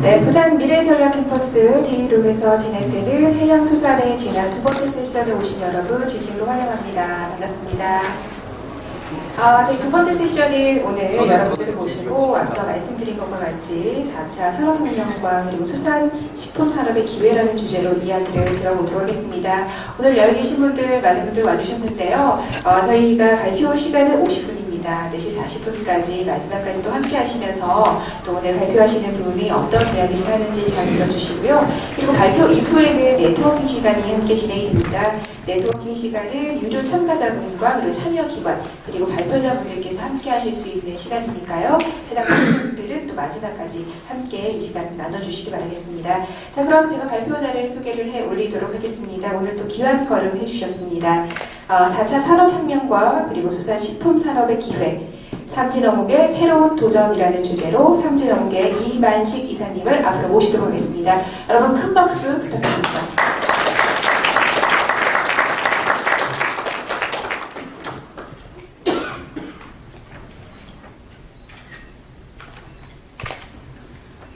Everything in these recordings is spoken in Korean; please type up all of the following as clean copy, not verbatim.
네, 부산 미래전략캠퍼스 D룸에서 진행되는 해양수산의 진화 두 번째 세션에 오신 여러분 진심으로 환영합니다. 반갑습니다. 저희 두 번째 세션은 오늘 여러분들을 모시고 앞서 말씀드린 것과 같이 4차 산업혁명과 그리고 수산식품산업의 기회라는 주제로 이야기를 들어보도록 하겠습니다. 오늘 여기 계신 분들, 많은 분들 와주셨는데요. 저희가 발표 시간은 50분입니다. 4시 40분까지 마지막까지 또 함께 하시면서 또 오늘 발표하시는 분이 어떤 이야기를 하는지 잘 들어주시고요. 그리고 발표 이후에는 네트워킹 시간이 함께 진행이 됩니다. 네트워킹 시간은 유료 참가자분과 그리고 참여기관 그리고 발표자분들께서 함께 하실 수 있는 시간이니까요. 해당 분들은 또 마지막까지 함께 이 시간 나눠주시기 바라겠습니다. 자, 그럼 제가 발표자를 소개를 해 올리도록 하겠습니다. 오늘 또 귀한 걸음 해주셨습니다. 4차 산업혁명과 그리고 수산식품산업의 기회, 삼진어묵의 새로운 도전이라는 주제로 삼진어묵의 이만식 이사님을 앞으로 모시도록 하겠습니다. 여러분 큰 박수 부탁드립니다.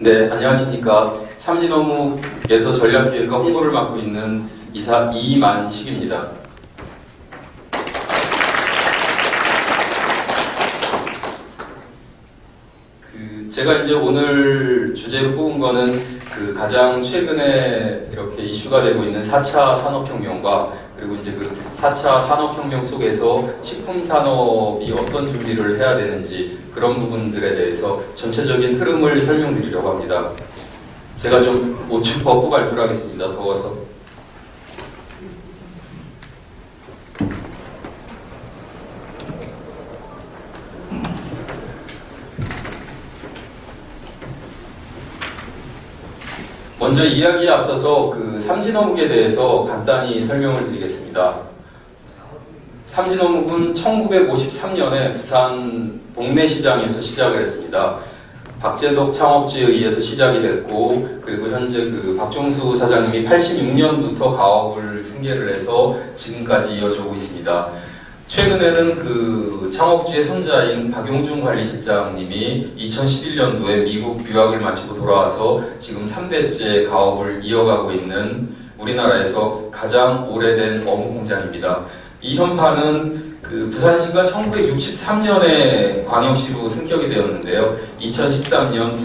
네, 안녕하십니까. 삼진어묵에서 전략기획과 홍보를 맡고 있는 이사 이만식입니다. 제가 이제 오늘 주제로 뽑은 거는 가장 최근에 이렇게 이슈가 되고 있는 4차 산업혁명과 그리고 이제 4차 산업혁명 속에서 식품산업이 어떤 준비를 해야 되는지 그런 부분들에 대해서 전체적인 흐름을 설명드리려고 합니다. 제가 좀 옷 좀 벗고 발표를 하겠습니다. 더워서. 먼저 이야기에 앞서서 삼진어묵에 대해서 간단히 설명을 드리겠습니다. 삼진어묵은 1953년에 부산 복내시장에서 시작을 했습니다. 박재덕 창업주에 의해서 시작이 됐고, 그리고 현재 박종수 사장님이 86년부터 가업을 승계를 해서 지금까지 이어지고 있습니다. 최근에는 창업주의 손자인 박용준 관리실장님이 2011년도에 미국 유학을 마치고 돌아와서 지금 3대째 가업을 이어가고 있는 우리나라에서 가장 오래된 어묵 공장입니다. 이 현판은 부산시가 1963년에 광역시로 승격이 되었는데요. 2013년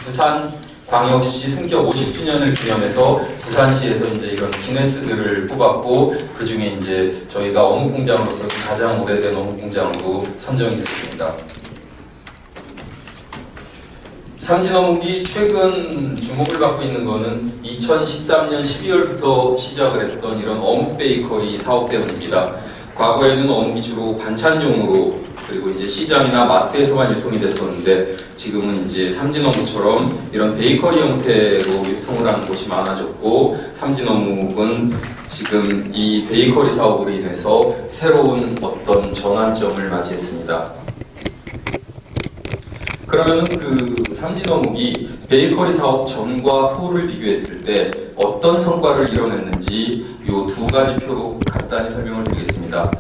부산광역시 승격 50주년을 기념해서 부산시에서 이제 이런 기네스들을 뽑았고, 그 중에 이제 저희가 어묵 공장으로서 가장 오래된 어묵 공장으로 선정이 됐습니다. 삼진어묵이 최근 주목을 받고 있는 것은 2013년 12월부터 시작을 했던 이런 어묵 베이커리 사업 때문입니다. 과거에는 어묵이 주로 반찬용으로 그리고 이제 시장이나 마트에서만 유통이 됐었는데, 지금은 이제 삼진어묵처럼 이런 베이커리 형태로 유통을 하는 곳이 많아졌고, 삼진어묵은 지금 이 베이커리 사업으로 인해서 새로운 어떤 전환점을 맞이했습니다. 그러면 삼진어묵이 베이커리 사업 전과 후를 비교했을 때 어떤 성과를 이뤄냈는지 이 두 가지 표로 간단히 설명을 드리겠습니다.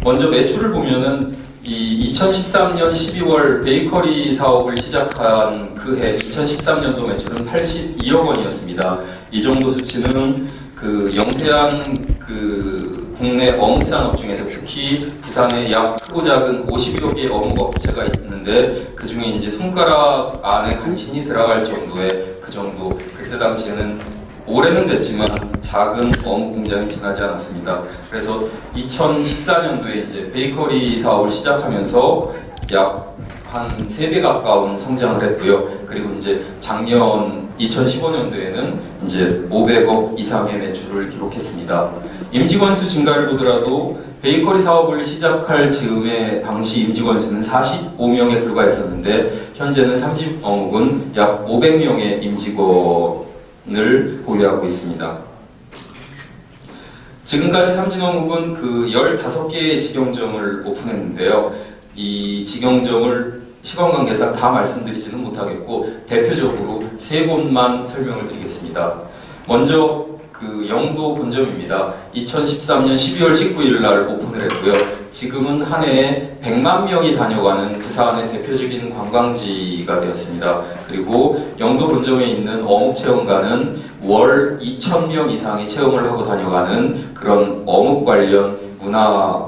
먼저 매출을 보면은 이 2013년 12월 베이커리 사업을 시작한 그해 2013년도 매출은 82억 원이었습니다. 이 정도 수치는 영세한 국내 어묵산업 중에서 특히 부산에 약 크고 작은 51여 개의 어묵 업체가 있었는데, 그 중에 이제 손가락 안에 간신히 들어갈 정도의 그때 당시에는 올해는 됐지만 작은 어묵 공장이 지나지 않았습니다. 그래서 2014년도에 이제 베이커리 사업을 시작하면서 약 한 3배 가까운 성장을 했고요. 그리고 이제 작년 2015년도에는 이제 500억 이상의 매출을 기록했습니다. 임직원 수 증가를 보더라도 베이커리 사업을 시작할 즈음에 당시 임직원 수는 45명에 불과했었는데, 현재는 삼진어묵은 약 500명의 임직원을 보유하고 있습니다. 지금까지 삼진어묵은 15개의 직영점을 오픈했는데요. 이 직영점을 시간 관계상 다 말씀드리지는 못하겠고, 대표적으로 3곳만 설명을 드리겠습니다. 먼저 영도 본점입니다. 2013년 12월 19일 날 오픈을 했고요. 지금은 한 해에 100만 명이 다녀가는 부산의 대표적인 관광지가 되었습니다. 그리고 영도 본점에 있는 어묵체험관은 월 2,000명 이상이 체험을 하고 다녀가는 그런 어묵 관련 문화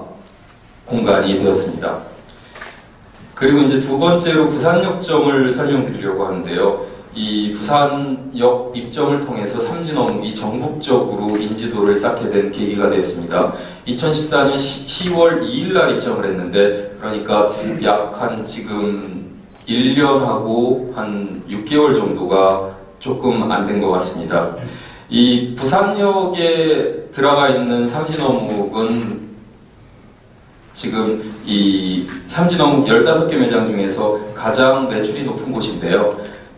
공간이 되었습니다. 그리고 이제 두 번째로 부산역점을 설명드리려고 하는데요. 이 부산역 입점을 통해서 삼진어묵이 전국적으로 인지도를 쌓게 된 계기가 되었습니다. 2014년 10월 2일 날 입점을 했는데, 그러니까 약 한 지금 1년하고 한 6개월 정도가 조금 안 된 것 같습니다. 이 부산역에 들어가 있는 삼진어묵은 지금 이 삼진어묵 15개 매장 중에서 가장 매출이 높은 곳인데요.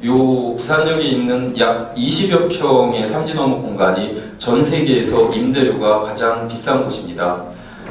요 부산역에 있는 약 20여 평의 삼진어묵 공간이 전 세계에서 임대료가 가장 비싼 곳입니다.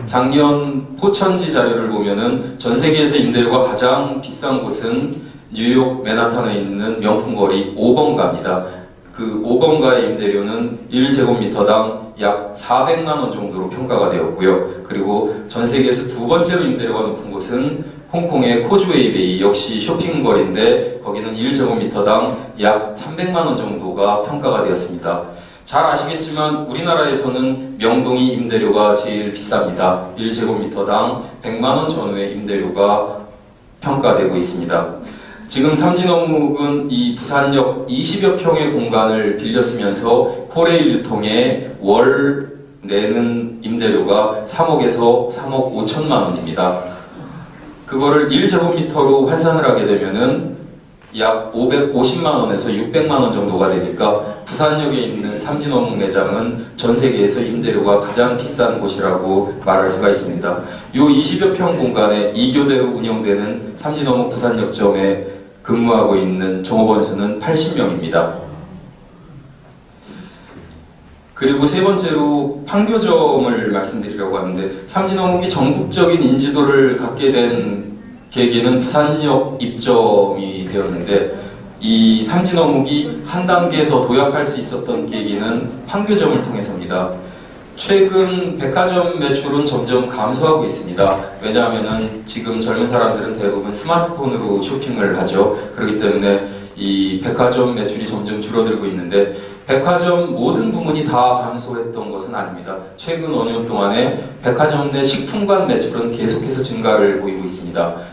작년 포천지 자료를 보면은 전 세계에서 임대료가 가장 비싼 곳은 뉴욕 맨하탄에 있는 명품거리 5번가입니다. 그 5번가의 임대료는 1제곱미터당 약 400만 원 정도로 평가가 되었고요. 그리고 전 세계에서 두 번째로 임대료가 높은 곳은 홍콩의 코즈웨이베이, 역시 쇼핑거리인데 거기는 1제곱미터당 약 300만 원 정도가 평가가 되었습니다. 잘 아시겠지만 우리나라에서는 명동이 임대료가 제일 비쌉니다. 1제곱미터당 100만 원 전후의 임대료가 평가되고 있습니다. 지금 삼진어묵은 이 부산역 20여 평의 공간을 빌렸으면서 코레일 유통에 월 내는 임대료가 3억에서 3억 5천만 원입니다. 그거를 1제곱미터로 환산을 하게 되면은 약 550만 원에서 600만 원 정도가 되니까 부산역에 있는 삼진어묵 매장은 전 세계에서 임대료가 가장 비싼 곳이라고 말할 수가 있습니다. 요 20여 평 공간에 2교대로 운영되는 삼진어묵 부산역점에 근무하고 있는 종업원 수는 80명입니다. 그리고 세 번째로 판교점을 말씀드리려고 하는데, 삼진어묵이 전국적인 인지도를 갖게 된 계기는 부산역 입점이 되었는데, 이 삼진어묵이 한 단계 더 도약할 수 있었던 계기는 판교점을 통해서입니다. 최근 백화점 매출은 점점 감소하고 있습니다. 왜냐하면은 지금 젊은 사람들은 대부분 스마트폰으로 쇼핑을 하죠. 그렇기 때문에 이 백화점 매출이 점점 줄어들고 있는데, 백화점 모든 부문이 다 감소했던 것은 아닙니다. 최근 5년 동안에 백화점 내 식품관 매출은 계속해서 증가를 보이고 있습니다.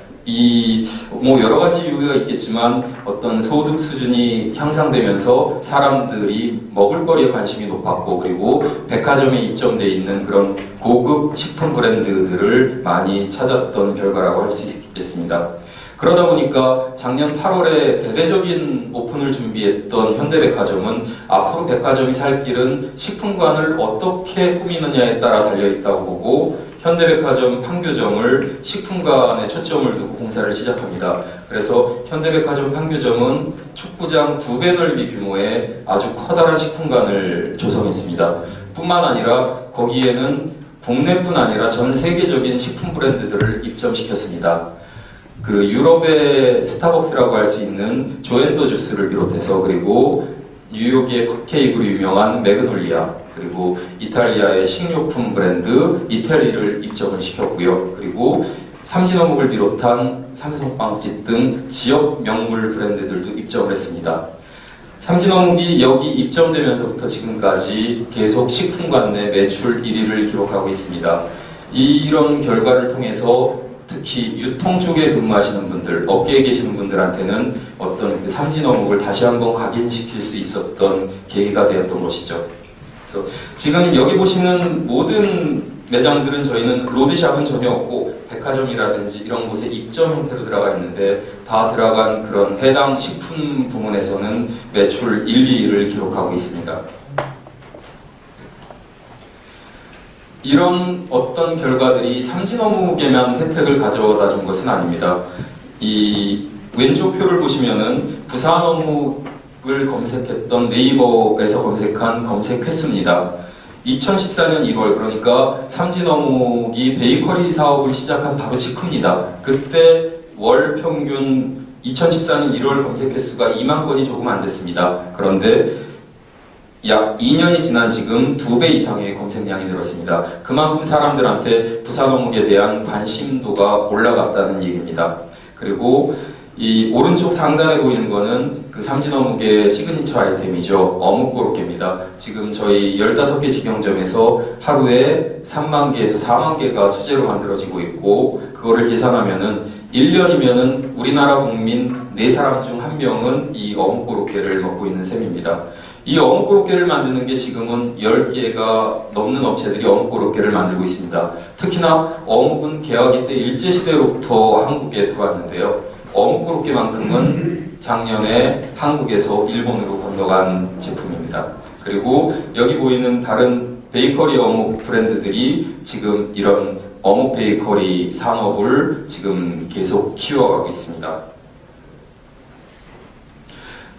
여러 가지 이유가 있겠지만 어떤 소득 수준이 향상되면서 사람들이 먹을거리에 관심이 높았고, 그리고 백화점에 입점되어 있는 그런 고급 식품 브랜드들을 많이 찾았던 결과라고 할 수 있겠습니다. 그러다 보니까 작년 8월에 대대적인 오픈을 준비했던 현대백화점은 앞으로 백화점이 살 길은 식품관을 어떻게 꾸미느냐에 따라 달려있다고 보고, 현대백화점 판교점을 식품관에 초점을 두고 공사를 시작합니다. 그래서 현대백화점 판교점은 축구장 2배 넓이 규모의 아주 커다란 식품관을 조성했습니다. 뿐만 아니라 거기에는 국내뿐 아니라 전 세계적인 식품 브랜드들을 입점시켰습니다. 그 유럽의 스타벅스라고 할 수 있는 조앤더 주스를 비롯해서, 그리고 뉴욕의 컵케이크로 유명한 매그놀리아, 그리고 이탈리아의 식료품 브랜드 이태리를 입점을 시켰고요. 그리고 삼진어묵을 비롯한 삼성빵집 등 지역 명물 브랜드들도 입점을 했습니다. 삼진어묵이 여기 입점되면서부터 지금까지 계속 식품관 내 매출 1위를 기록하고 있습니다. 이런 결과를 통해서 특히 유통 쪽에 근무하시는 분들, 업계에 계시는 분들한테는 어떤 그 삼진어묵을 다시 한번 각인시킬 수 있었던 계기가 되었던 것이죠. 그래서 지금 여기 보시는 모든 매장들은 저희는 로드샵은 전혀 없고 백화점이라든지 이런 곳에 입점 형태로 들어가 있는데, 다 들어간 그런 해당 식품 부문에서는 매출 1, 2위를 기록하고 있습니다. 이런 어떤 결과들이 삼진어묵에만 혜택을 가져다 준 것은 아닙니다. 이 왼쪽 표를 보시면은 부산어묵을 검색했던 네이버에서 검색한 검색 횟수입니다. 2014년 1월, 그러니까 삼진어묵이 베이커리 사업을 시작한 바로 직후입니다. 그때 월 평균 2014년 1월 검색 횟수가 2만 건이 조금 안 됐습니다. 그런데 약 2년이 지난 지금 2배 이상의 검색량이 늘었습니다. 그만큼 사람들한테 부산 어묵에 대한 관심도가 올라갔다는 얘기입니다. 그리고 이 오른쪽 상단에 보이는 거는 그 삼진 어묵의 시그니처 아이템이죠. 어묵 고로케입니다. 지금 저희 15개 직영점에서 하루에 3만 개에서 4만 개가 수제로 만들어지고 있고, 그거를 계산하면은 1년이면은 우리나라 국민 4사람 중 1명은 이 어묵 고로케를 먹고 있는 셈입니다. 이 어묵 고로케를 만드는 게 지금은 10개가 넘는 업체들이 어묵 고로케를 만들고 있습니다. 특히나 어묵은 개화기 때 일제시대로부터 한국에 들어왔는데요. 어묵 고로케만큼은 작년에 한국에서 일본으로 건너간 제품입니다. 그리고 여기 보이는 다른 베이커리 어묵 브랜드들이 지금 이런 어묵 베이커리 산업을 지금 계속 키워가고 있습니다.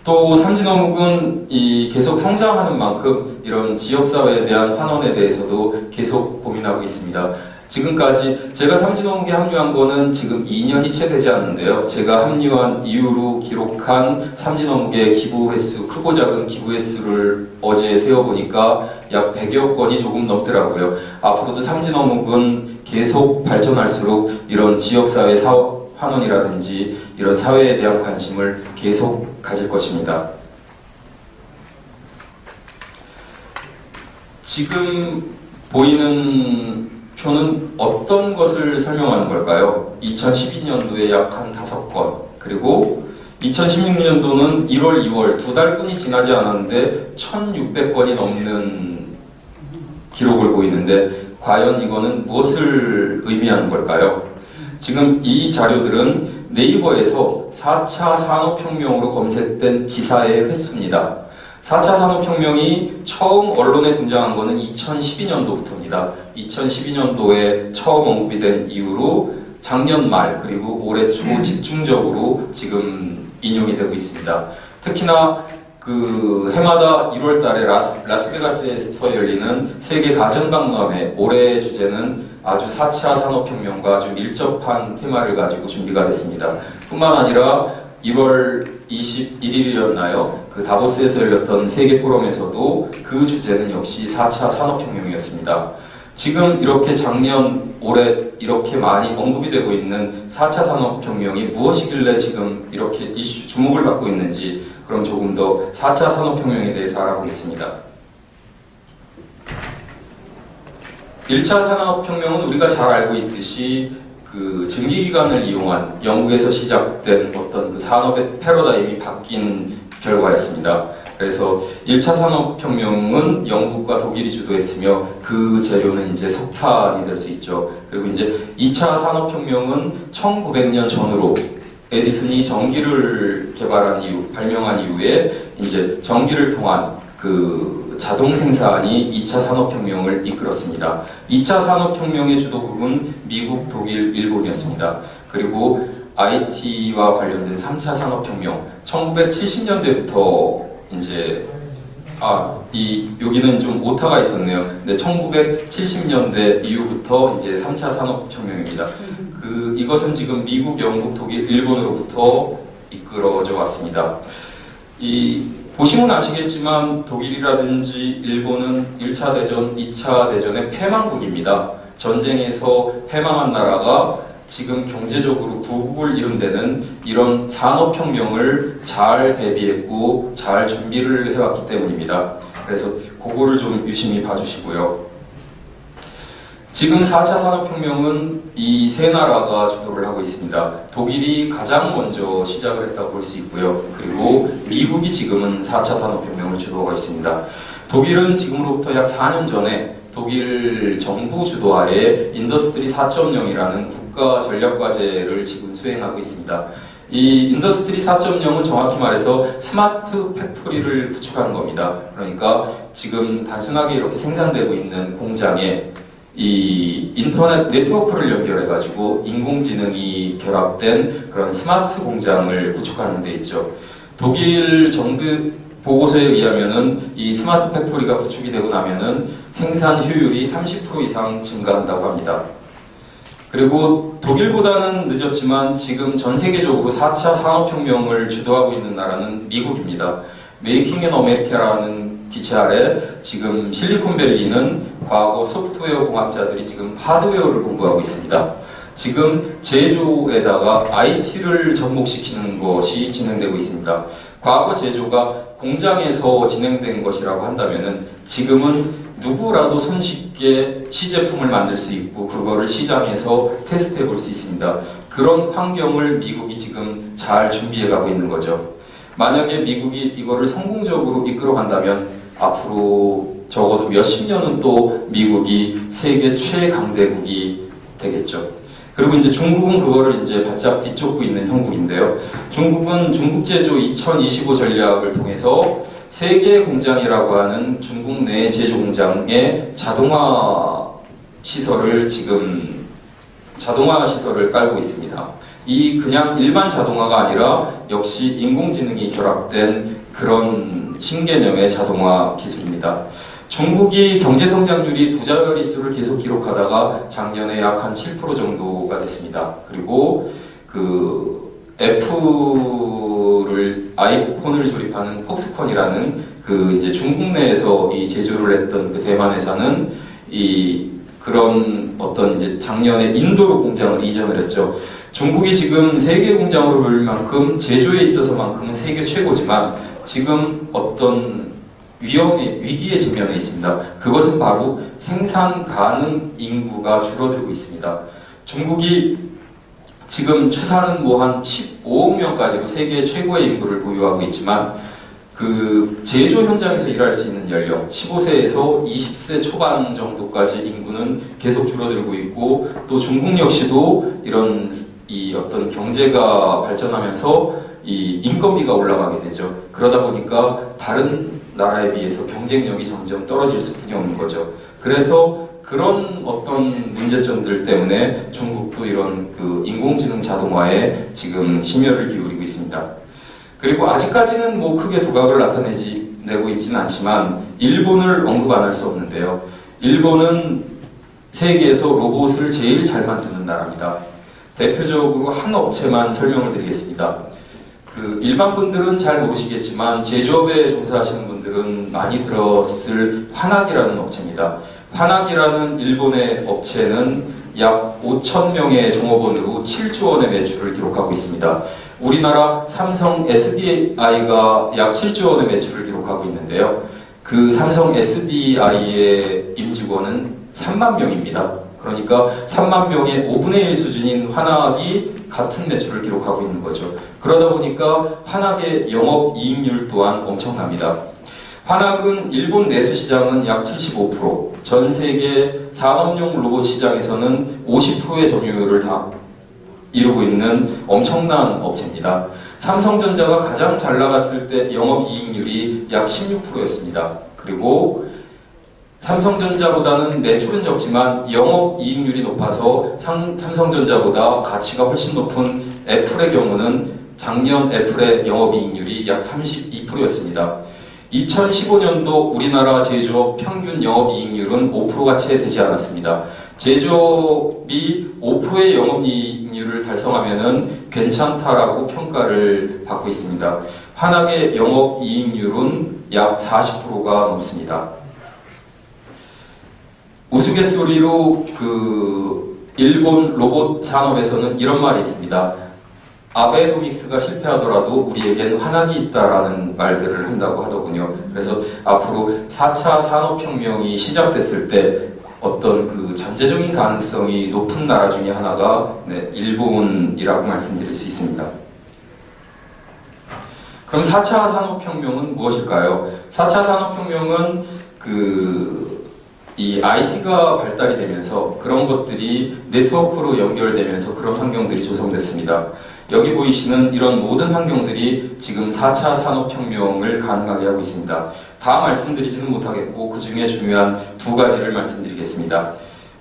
또 삼진어묵은 계속 성장하는 만큼 이런 지역사회에 대한 환원에 대해서도 계속 고민하고 있습니다. 지금까지 제가 삼진어묵에 합류한 거는 지금 2년이 채 되지 않는데요. 제가 합류한 이후로 기록한 삼진어묵의 기부 횟수, 크고 작은 기부 횟수를 어제 세어보니까 약 100여 건이 조금 넘더라고요. 앞으로도 삼진어묵은 계속 발전할수록 이런 지역사회 사업 환원이라든지 이런 사회에 대한 관심을 계속 가질 것입니다. 지금 보이는 표는 어떤 것을 설명하는 걸까요? 2012년도에 약 한 5건, 그리고 2016년도는 1월, 2월 2달뿐이 지나지 않았는데 1600건이 넘는 기록을 보이는데, 과연 이거는 무엇을 의미하는 걸까요? 지금 이 자료들은 네이버에서 4차 산업혁명으로 검색된 기사의 횟수입니다. 4차 산업혁명이 처음 언론에 등장한 것은 2012년도부터입니다. 2012년도에 처음 언급이 된 이후로 작년 말 그리고 올해 초 집중적으로 지금 인용이 되고 있습니다. 특히나 그 해마다 1월 달에 라스베가스에서 열리는 세계 가전박람회, 올해의 주제는 아주 4차 산업혁명과 좀 밀접한 테마를 가지고 준비가 됐습니다. 뿐만 아니라 1월 21일이었나요? 그 다보스에서 열렸던 세계 포럼에서도 그 주제는 역시 4차 산업혁명이었습니다. 지금 이렇게 작년, 올해 이렇게 많이 언급이 되고 있는 4차 산업혁명이 무엇이길래 지금 이렇게 주목을 받고 있는지, 그럼 조금 더 4차 산업혁명에 대해서 알아보겠습니다. 1차 산업혁명은 우리가 잘 알고 있듯이 그 증기기관을 이용한 영국에서 시작된 어떤 그 산업의 패러다임이 바뀐 결과였습니다. 그래서 1차 산업혁명은 영국과 독일이 주도했으며 그 재료는 이제 석탄이 될 수 있죠. 그리고 이제 2차 산업혁명은 1900년 전으로 에디슨이 전기를 발명한 이후에 이제 전기를 통한 그 자동 생산이 2차 산업혁명을 이끌었습니다. 2차 산업혁명의 주도국은 미국, 독일, 일본이었습니다. 그리고 IT와 관련된 3차 산업혁명, 1970년대부터 이제 여기는 좀 오타가 있었네요. 근데 1970년대 이후부터 이제 3차 산업혁명입니다. 이것은 지금 미국, 영국, 독일, 일본으로부터 이끌어져 왔습니다. 보시면 아시겠지만 독일이라든지 일본은 1차 대전, 2차 대전의 패망국입니다. 전쟁에서 패망한 나라가 지금 경제적으로 부국을 이룬 데는 이런 산업혁명을 잘 대비했고 잘 준비를 해왔기 때문입니다. 그래서 그거를 좀 유심히 봐주시고요. 지금 4차 산업혁명은 이 세 나라가 주도를 하고 있습니다. 독일이 가장 먼저 시작을 했다고 볼 수 있고요. 그리고 미국이 지금은 4차 산업혁명을 주도하고 있습니다. 독일은 지금으로부터 약 4년 전에 독일 정부 주도하에 인더스트리 4.0이라는 국가 전략과제를 지금 수행하고 있습니다. 이 인더스트리 4.0은 정확히 말해서 스마트 팩토리를 구축하는 겁니다. 그러니까 지금 단순하게 이렇게 생산되고 있는 공장에 이 인터넷 네트워크를 연결해가지고 인공지능이 결합된 그런 스마트 공장을 구축하는 데 있죠. 독일 정부 보고서에 의하면은 이 스마트 팩토리가 구축이 되고 나면은 생산 효율이 30% 이상 증가한다고 합니다. 그리고 독일보다는 늦었지만 지금 전 세계적으로 4차 산업혁명을 주도하고 있는 나라는 미국입니다. 메이킹 인 어메리카라는 기체 아래 지금 실리콘밸리는 과거 소프트웨어 공학자들이 지금 하드웨어를 공부하고 있습니다. 지금 제조에다가 IT를 접목시키는 것이 진행되고 있습니다. 과거 제조가 공장에서 진행된 것이라고 한다면은 지금은 누구라도 손쉽게 시제품을 만들 수 있고 그거를 시장에서 테스트해 볼 수 있습니다. 그런 환경을 미국이 지금 잘 준비해 가고 있는 거죠. 만약에 미국이 이거를 성공적으로 이끌어 간다면 앞으로 적어도 몇십 년은 또 미국이 세계 최강대국이 되겠죠. 그리고 이제 중국은 그거를 이제 바짝 뒤쫓고 있는 형국인데요. 중국은 중국제조 2025 전략을 통해서 세계 공장이라고 하는 중국 내 제조 공장에 자동화 시설을 깔고 있습니다. 이 그냥 일반 자동화가 아니라 역시 인공지능이 결합된 그런 신개념의 자동화 기술입니다. 중국이 경제성장률이 두자릿수를 계속 기록하다가 작년에 약 한 7% 정도가 됐습니다. 그리고 아이폰을 조립하는 폭스콘이라는 이제 중국 내에서 이 제조를 했던 그 대만 회사는 그런 어떤 이제 작년에 인도로 공장을 이전을 했죠. 중국이 지금 세계 공장으로 볼 만큼 제조에 있어서만큼은 세계 최고지만 지금 어떤 위기에 직면해 있습니다. 그것은 바로 생산 가능 인구가 줄어들고 있습니다. 중국이 지금 추산은 한 15억 명까지도 세계 최고의 인구를 보유하고 있지만 제조 현장에서 일할 수 있는 연령 15세에서 20세 초반 정도까지 인구는 계속 줄어들고 있고 또 중국 역시도 이런 어떤 경제가 발전하면서 이 인건비가 올라가게 되죠. 그러다 보니까 다른 나라에 비해서 경쟁력이 점점 떨어질 수밖에 없는 거죠. 그래서 그런 어떤 문제점들 때문에 중국도 이런 인공지능 자동화에 지금 심혈을 기울이고 있습니다. 그리고 아직까지는 크게 두각을 나타내고 있지는 않지만 일본을 언급 안 할 수 없는데요. 일본은 세계에서 로봇을 제일 잘 만드는 나라입니다. 대표적으로 한 업체만 설명을 드리겠습니다. 일반 분들은 잘 모르시겠지만 제조업에 종사하시는 분들은 많이 들었을 화낙이라는 업체입니다. 화낙이라는 일본의 업체는 약 5,000명의 종업원으로 7조 원의 매출을 기록하고 있습니다. 우리나라 삼성 SDI가 약 7조 원의 매출을 기록하고 있는데요. 그 삼성 SDI의 임직원은 3만 명입니다. 그러니까 3만 명의 5분의 1 수준인 화낙이 같은 매출을 기록하고 있는 거죠. 그러다 보니까 화낙의 영업이익률 또한 엄청납니다. 화낙은 일본 내수 시장은 약 75%, 전 세계 산업용 로봇 시장에서는 50%의 점유율을 다 이루고 있는 엄청난 업체입니다. 삼성전자가 가장 잘 나갔을 때 영업이익률이 약 16%였습니다. 그리고 삼성전자보다는 매출은 적지만 영업이익률이 높아서 삼성전자보다 가치가 훨씬 높은 애플의 경우는 작년 애플의 영업이익률이 약 32%였습니다. 2015년도 우리나라 제조업 평균 영업이익률은 5%가 채 되지 않았습니다. 제조업이 5%의 영업이익률을 달성하면은 괜찮다라고 평가를 받고 있습니다. 화낙의 영업이익률은 약 40%가 넘습니다. 우스갯소리로 일본 로봇 산업에서는 이런 말이 있습니다. 아베노믹스가 실패하더라도 우리에겐 화낙이 있다라는 말들을 한다고 하더군요. 그래서 앞으로 4차 산업혁명이 시작됐을 때 어떤 전제적인 가능성이 높은 나라 중에 하나가 일본이라고 말씀드릴 수 있습니다. 그럼 4차 산업혁명은 무엇일까요? 4차 산업혁명은 이 IT가 발달이 되면서 그런 것들이 네트워크로 연결되면서 그런 환경들이 조성됐습니다. 여기 보이시는 이런 모든 환경들이 지금 4차 산업혁명을 가능하게 하고 있습니다. 다 말씀드리지는 못하겠고 그 중에 중요한 두 가지를 말씀드리겠습니다.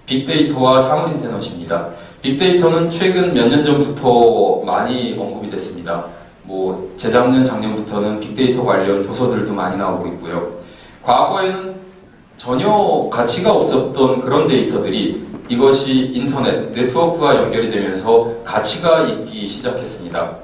빅데이터와 사물인터넷입니다. 빅데이터는 최근 몇 년 전부터 많이 언급이 됐습니다. 재작년, 작년부터는 빅데이터 관련 도서들도 많이 나오고 있고요. 과거에는 전혀 가치가 없었던 그런 데이터들이 이것이 인터넷, 네트워크와 연결이 되면서 가치가 있기 시작했습니다.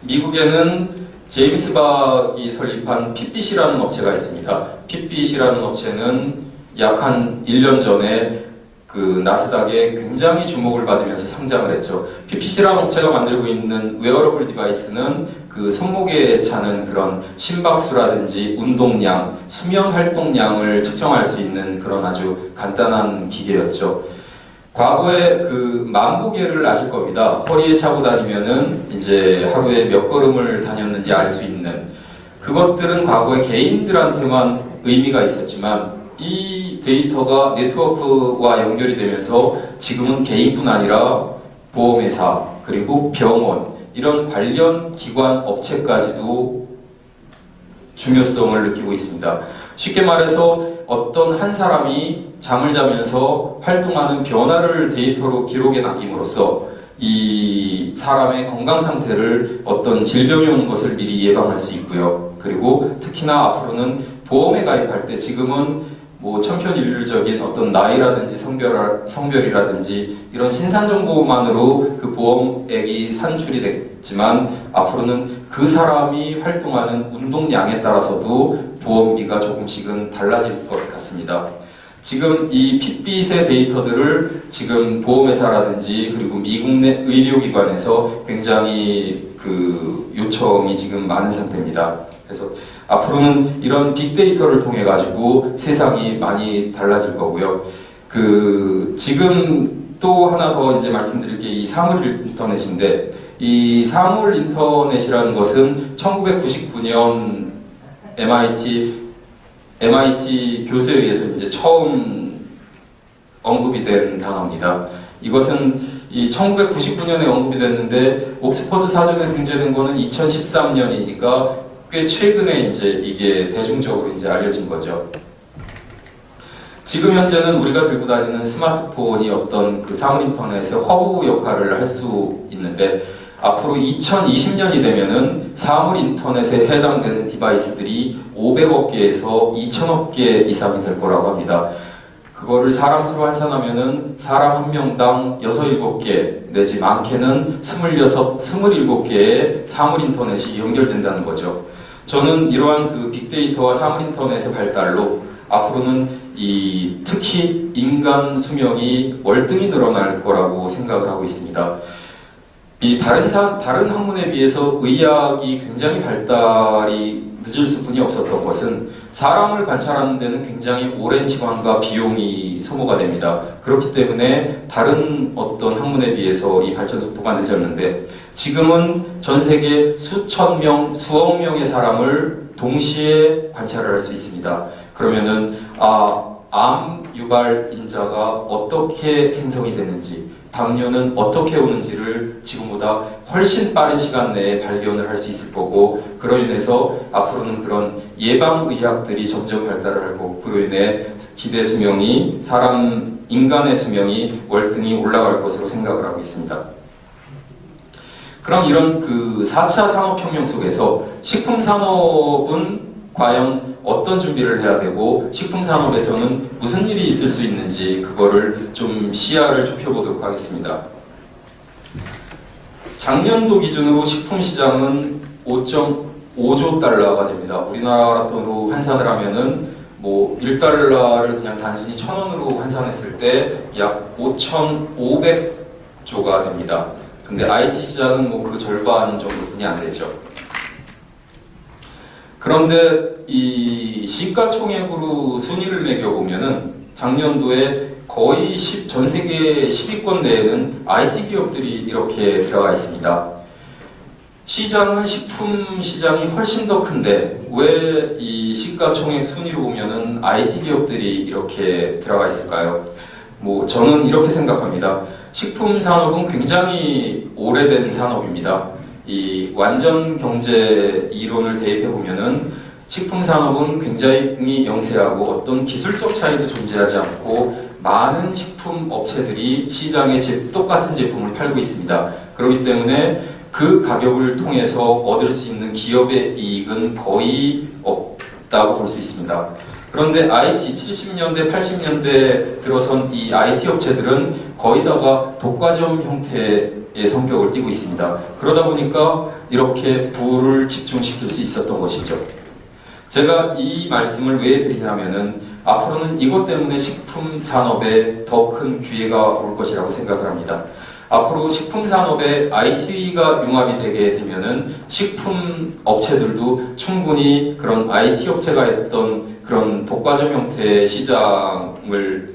미국에는 제임스 박이 설립한 핏빛이라는 업체가 있습니다. 핏빛이라는 업체는 약 한 1년 전에 그 나스닥에 굉장히 주목을 받으면서 상장을 했죠. 핏빛이라는 업체가 만들고 있는 웨어러블 디바이스는 그 손목에 차는 그런 심박수라든지 운동량, 수면 활동량을 측정할 수 있는 그런 아주 간단한 기계였죠. 과거에 그 만보계를 아실 겁니다. 허리에 차고 다니면은 이제 하루에 몇 걸음을 다녔는지 알 수 있는 그것들은 과거에 개인들한테만 의미가 있었지만 이 데이터가 네트워크와 연결이 되면서 지금은 개인뿐 아니라 보험회사 그리고 병원 이런 관련 기관 업체까지도 중요성을 느끼고 있습니다. 쉽게 말해서 어떤 한 사람이 잠을 자면서 활동하는 변화를 데이터로 기록에 남김으로써 이 사람의 건강 상태를 어떤 질병이 오는 것을 미리 예방할 수 있고요. 그리고 특히나 앞으로는 보험에 가입할 때 지금은 뭐 천편일률적인 어떤 나이라든지 성별이라든지 이런 신산 정보만으로 그 보험액이 산출이 됐지만 앞으로는 그 사람이 활동하는 운동량에 따라서도 보험비가 조금씩은 달라질 것 같습니다. 지금 이 핏빛의 데이터들을 지금 보험회사라든지 그리고 미국 내 의료기관에서 굉장히 그 요청이 지금 많은 상태입니다. 그래서 앞으로는 이런 빅데이터를 통해 가지고 세상이 많이 달라질 거고요. 그 지금 또 하나 더 이제 말씀드릴 게 이 사물 인터넷인데 이 사물 인터넷이라는 것은 1999년 MIT 교수에 의해서 이제 처음 언급이 된 단어입니다. 이것은 이 1999년에 언급이 됐는데 옥스퍼드 사전에 등재된 거는 2013년이니까 꽤 최근에 이제 이게 대중적으로 이제 알려진 거죠. 지금 현재는 우리가 들고 다니는 스마트폰이 어떤 그 사물 인터넷의 허브 역할을 할 수 있는데 앞으로 2020년이 되면은 사물 인터넷에 해당되는 디바이스들이 500억 개에서 2000억 개 이상이 될 거라고 합니다. 그거를 사람 수로 환산하면은 사람 한 명당 6, 7개 내지 많게는 26, 27개의 사물 인터넷이 연결된다는 거죠. 저는 이러한 그 빅데이터와 사물 인터넷의 발달로 앞으로는 특히 인간 수명이 월등히 늘어날 거라고 생각을 하고 있습니다. 이 다른 학문에 비해서 의학이 굉장히 발달이 늦을 수뿐이 없었던 것은 사람을 관찰하는 데는 굉장히 오랜 시간과 비용이 소모가 됩니다. 그렇기 때문에 다른 어떤 학문에 비해서 이 발전 속도가 늦었는데 지금은 전 세계 수천 명, 수억 명의 사람을 동시에 관찰을 할 수 있습니다. 그러면은 암 유발 인자가 어떻게 생성이 되는지 당뇨는 어떻게 오는지를 지금보다 훨씬 빠른 시간 내에 발견을 할 수 있을 거고 그로 인해서 앞으로는 그런 예방의학들이 점점 발달을 하고 그로 인해 기대 수명이 인간의 수명이 월등히 올라갈 것으로 생각을 하고 있습니다. 그럼 이런 그 4차 산업혁명 속에서 식품산업은 과연 어떤 준비를 해야 되고 식품산업에서는 무슨 일이 있을 수 있는지 그거를 좀 시야를 좁혀보도록 하겠습니다. 작년도 기준으로 식품시장은 5.5조 달러가 됩니다. 우리나라 돈으로 환산을 하면은 뭐 1달러를 그냥 단순히 1,000원으로 환산했을 때 약 5,500조가 됩니다. 근데 IT 시장은 뭐 그 절반 정도뿐이 안 되죠. 그런데 이 시가총액으로 순위를 매겨보면은 작년도에 거의 전 세계 10위권 내에는 IT 기업들이 이렇게 들어가 있습니다. 시장은 식품 시장이 훨씬 더 큰데 왜 이 시가총액 순위로 보면은 IT 기업들이 이렇게 들어가 있을까요? 뭐 저는 이렇게 생각합니다. 식품 산업은 굉장히 오래된 산업입니다. 이 완전 경제 이론을 대입해 보면은 식품 산업은 굉장히 영세하고 어떤 기술적 차이도 존재하지 않고 많은 식품 업체들이 시장에 똑같은 제품을 팔고 있습니다. 그렇기 때문에 그 가격을 통해서 얻을 수 있는 기업의 이익은 거의 없다고 볼 수 있습니다. 그런데 IT 70년대, 80년대 들어선 이 IT 업체들은 거의 다가 독과점 형태의 성격을 띠고 있습니다. 그러다 보니까 이렇게 부를 집중시킬 수 있었던 것이죠. 제가 이 말씀을 왜 드리냐면은 앞으로는 이것 때문에 식품 산업에 더 큰 기회가 올 것이라고 생각을 합니다. 앞으로 식품 산업에 IT가 융합이 되게 되면은 식품 업체들도 충분히 그런 IT 업체가 했던 그런 독과점 형태의 시장을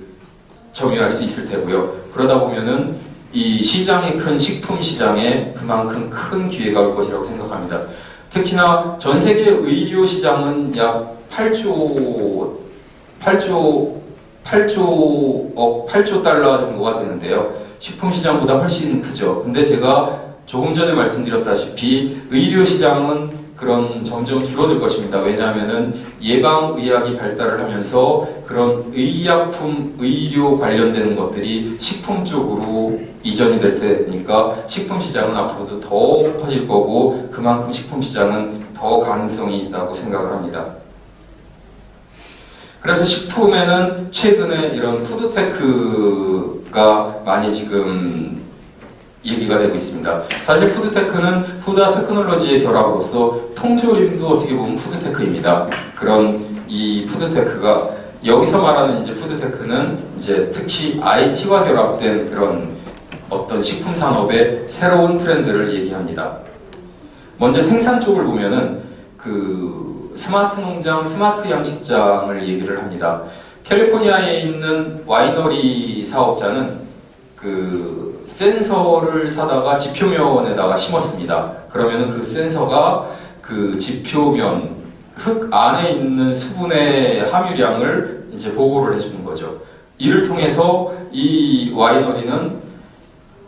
점유할 수 있을 테고요. 그러다 보면은 이 시장이 큰 식품 시장에 그만큼 큰 기회가 올 것이라고 생각합니다. 특히나 전 세계 의료 시장은 약 8조 달러 정도가 되는데요. 식품 시장보다 훨씬 크죠. 근데 제가 조금 전에 말씀드렸다시피 의료 시장은 그런 점점 줄어들 것입니다. 왜냐하면은 예방의학이 발달을 하면서 그런 의약품, 의료 관련되는 것들이 식품 쪽으로 이전이 될 테니까 식품 시장은 앞으로도 더 커질 거고 그만큼 식품 시장은 더 가능성이 있다고 생각을 합니다. 그래서 식품에는 최근에 이런 푸드테크가 많이 지금 얘기가 되고 있습니다. 사실 푸드테크는 푸드와 테크놀로지의 결합으로서 통조림도 어떻게 보면 푸드테크입니다. 그런 이 푸드테크가 여기서 말하는 이제 푸드테크는 이제 특히 IT와 결합된 그런 어떤 식품 산업의 새로운 트렌드를 얘기합니다. 먼저 생산 쪽을 보면은 그 스마트 농장, 스마트 양식장을 얘기를 합니다. 캘리포니아에 있는 와이너리 사업자는 그 센서를 사다가 지표면에다가 심었습니다. 그러면 그 센서가 그 지표면 흙 안에 있는 수분의 함유량을 이제 보고를 해주는 거죠. 이를 통해서 이 와이너리는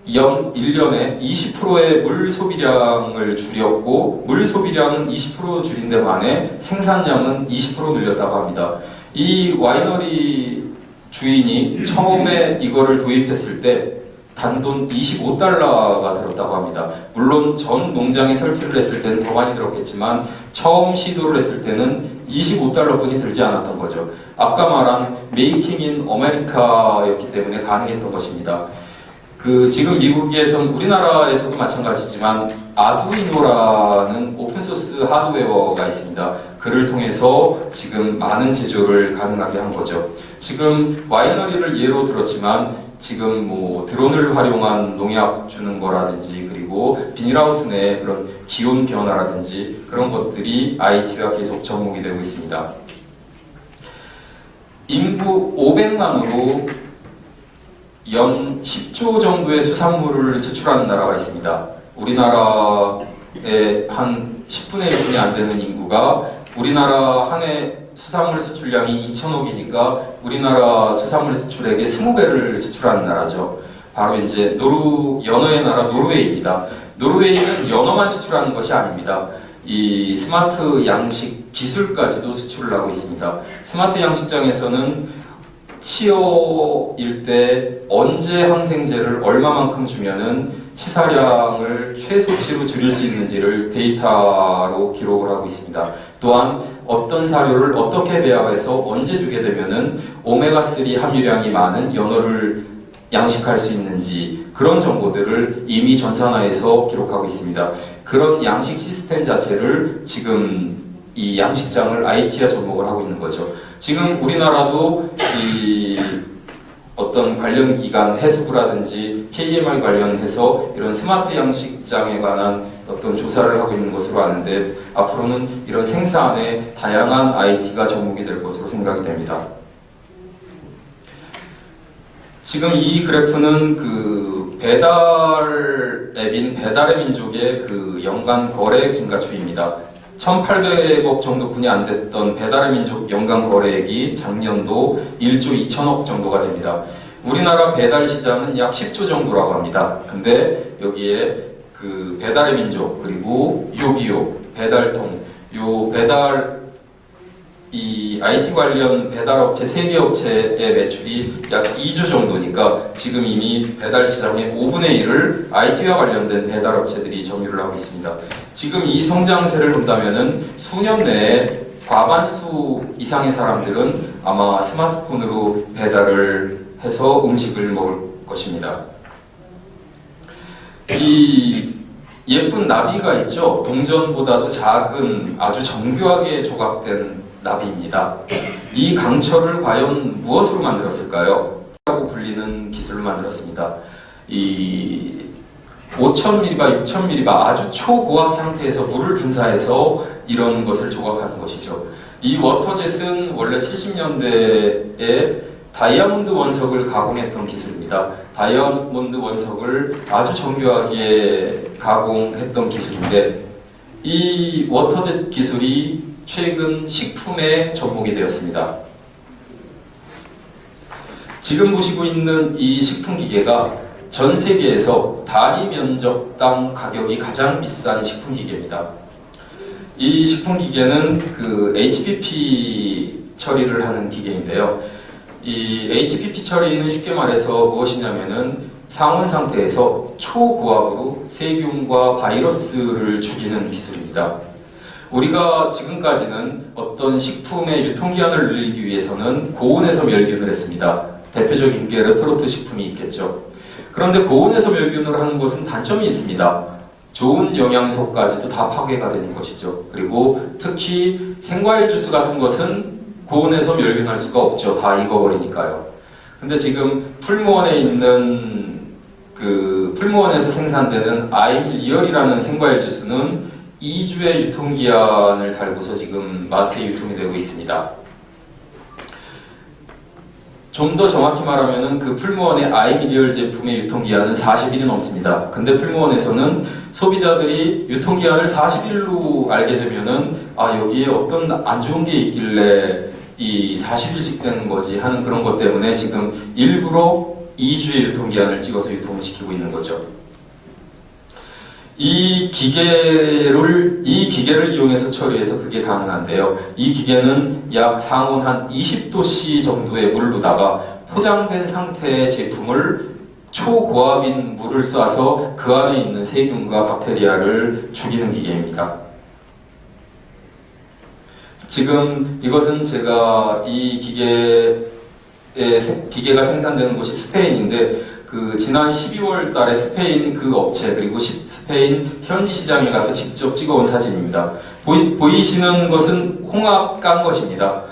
1년에 20%의 물 소비량을 줄였고 물 소비량은 20% 줄인 데 반해 생산량은 20% 늘렸다고 합니다. 이 와이너리 주인이 처음에 이거를 도입했을 때 단돈 25달러가 들었다고 합니다. 물론 전 농장에 설치를 했을 때는 더 많이 들었겠지만 처음 시도를 했을 때는 25달러뿐이 들지 않았던 거죠. 아까 말한 메이킹 인 아메리카였기 때문에 가능했던 것입니다. 그 지금 미국에선 우리나라에서도 마찬가지지만 아두이노라는 오픈소스 하드웨어가 있습니다. 그를 통해서 지금 많은 제조를 가능하게 한 거죠. 지금 와이너리를 예로 들었지만 지금 뭐 드론을 활용한 농약 주는 거라든지 그리고 비닐하우스 내 그런 기온 변화라든지 그런 것들이 IT가 계속 접목이 되고 있습니다. 인구 500만으로 연 10조 정도의 수산물을 수출하는 나라가 있습니다. 우리나라의 한 10분의 1분이 안 되는 인구가 우리나라 한 해 수산물 수출량이 2천억이니까 우리나라 수산물 수출액의 20배를 수출하는 나라죠. 바로 이제 연어의 나라 노르웨이입니다. 노르웨이는 연어만 수출하는 것이 아닙니다. 이 스마트 양식 기술까지도 수출을 하고 있습니다. 스마트 양식장에서는 치어일 때 언제 항생제를 얼마만큼 주면은 치사량을 최소치로 줄일 수 있는지를 데이터로 기록을 하고 있습니다. 또한 어떤 사료를 어떻게 배합해서 언제 주게 되면은 오메가3 함유량이 많은 연어를 양식할 수 있는지 그런 정보들을 이미 전산화해서 기록하고 있습니다. 그런 양식 시스템 자체를 지금 이 양식장을 IT와 접목을 하고 있는 거죠. 지금 우리나라도 이 어떤 관련 기관 해수부라든지 KMR 관련해서 이런 스마트 양식장에 관한 어떤 조사를 하고 있는 것으로 아는데 앞으로는 이런 생산에 다양한 IT가 접목이 될 것으로 생각이 됩니다. 지금 이 그래프는 그 배달 앱인 배달의 민족의 그 연간 거래액 증가 추이입니다. 1,800억 정도뿐이 안 됐던 배달의 민족 연간 거래액이 작년도 1조 2천억 정도가 됩니다. 우리나라 배달 시장은 약 10조 정도라고 합니다. 근데 여기에 그 배달의 민족 그리고 요기요, 배달통, 요 배달 이 IT 관련 배달업체 3개 업체의 매출이 약 2조 정도니까 지금 이미 배달 시장의 5분의 1을 IT와 관련된 배달업체들이 점유를 하고 있습니다. 지금 이 성장세를 본다면은 수년 내에 과반수 이상의 사람들은 아마 스마트폰으로 배달을 해서 음식을 먹을 것입니다. 이 예쁜 나비가 있죠. 동전보다도 작은 아주 정교하게 조각된 나비입니다. 이 강철을 과연 무엇으로 만들었을까요? 라고 불리는 기술을 만들었습니다. 이 5000mm바 6000mm바 아주 초고압 상태에서 물을 분사해서 이런 것을 조각하는 것이죠. 이 워터젯은 원래 70년대에 다이아몬드 원석을 가공했던 기술입니다. 다이아몬드 원석을 아주 정교하게 가공했던 기술인데 이 워터젯 기술이 최근 식품에 접목이 되었습니다. 지금 보시고 있는 이 식품 기계가 전 세계에서 단위 면적당 가격이 가장 비싼 식품 기계입니다. 이 식품 기계는 그 HPP 처리를 하는 기계인데요. 이 HPP 처리는 쉽게 말해서 무엇이냐면은 상온 상태에서 초고압으로 세균과 바이러스를 죽이는 기술입니다. 우리가 지금까지는 어떤 식품의 유통기한을 늘리기 위해서는 고온에서 멸균을 했습니다. 대표적인 게 레토르트 식품이 있겠죠. 그런데 고온에서 멸균을 하는 것은 단점이 있습니다. 좋은 영양소까지도 다 파괴가 되는 것이죠. 그리고 특히 생과일 주스 같은 것은 고온에서 멸균할 수가 없죠. 다 익어버리니까요. 근데 지금 풀무원에 있는 풀무원에서 생산되는 아임리얼이라는 생과일 주스는 2주의 유통기한을 달고서 지금 마트에 유통이 되고 있습니다. 좀 더 정확히 말하면은 그 풀무원의 아임리얼 제품의 유통기한은 40일이 넘습니다. 근데 풀무원에서는 소비자들이 유통기한을 40일로 알게 되면은 여기에 어떤 안 좋은 게 있길래 이 40일씩 되는 거지 하는 그런 것 때문에 지금 일부러 2주의 유통기한을 찍어서 유통을 시키고 있는 거죠. 이 기계를 이용해서 처리해서 그게 가능한데요. 이 기계는 약 상온 한 20도씨 정도의 물로다가 포장된 상태의 제품을 초고압인 물을 쏴서 그 안에 있는 세균과 박테리아를 죽이는 기계입니다. 지금 이것은 제가 이 기계가 생산되는 곳이 스페인인데 지난 12월 달에 스페인 그 업체 그리고 스페인 현지 시장에 가서 직접 찍어온 사진입니다. 보이시는 것은 홍합 깐 것입니다.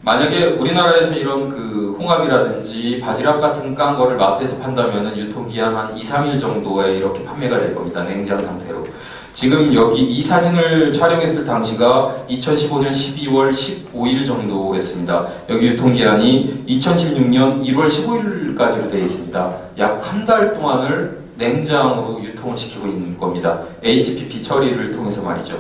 만약에 우리나라에서 이런 홍합이라든지 바지락 같은 깐 거를 마트에서 판다면 유통기한 한 2, 3일 정도에 이렇게 판매가 될 겁니다. 냉장 상태로. 지금 여기 이 사진을 촬영했을 당시가 2015년 12월 15일 정도였습니다. 여기 유통기한이 2016년 1월 15일까지로 되어 있습니다. 약 한 달 동안을 냉장으로 유통을 시키고 있는 겁니다. HPP 처리를 통해서 말이죠.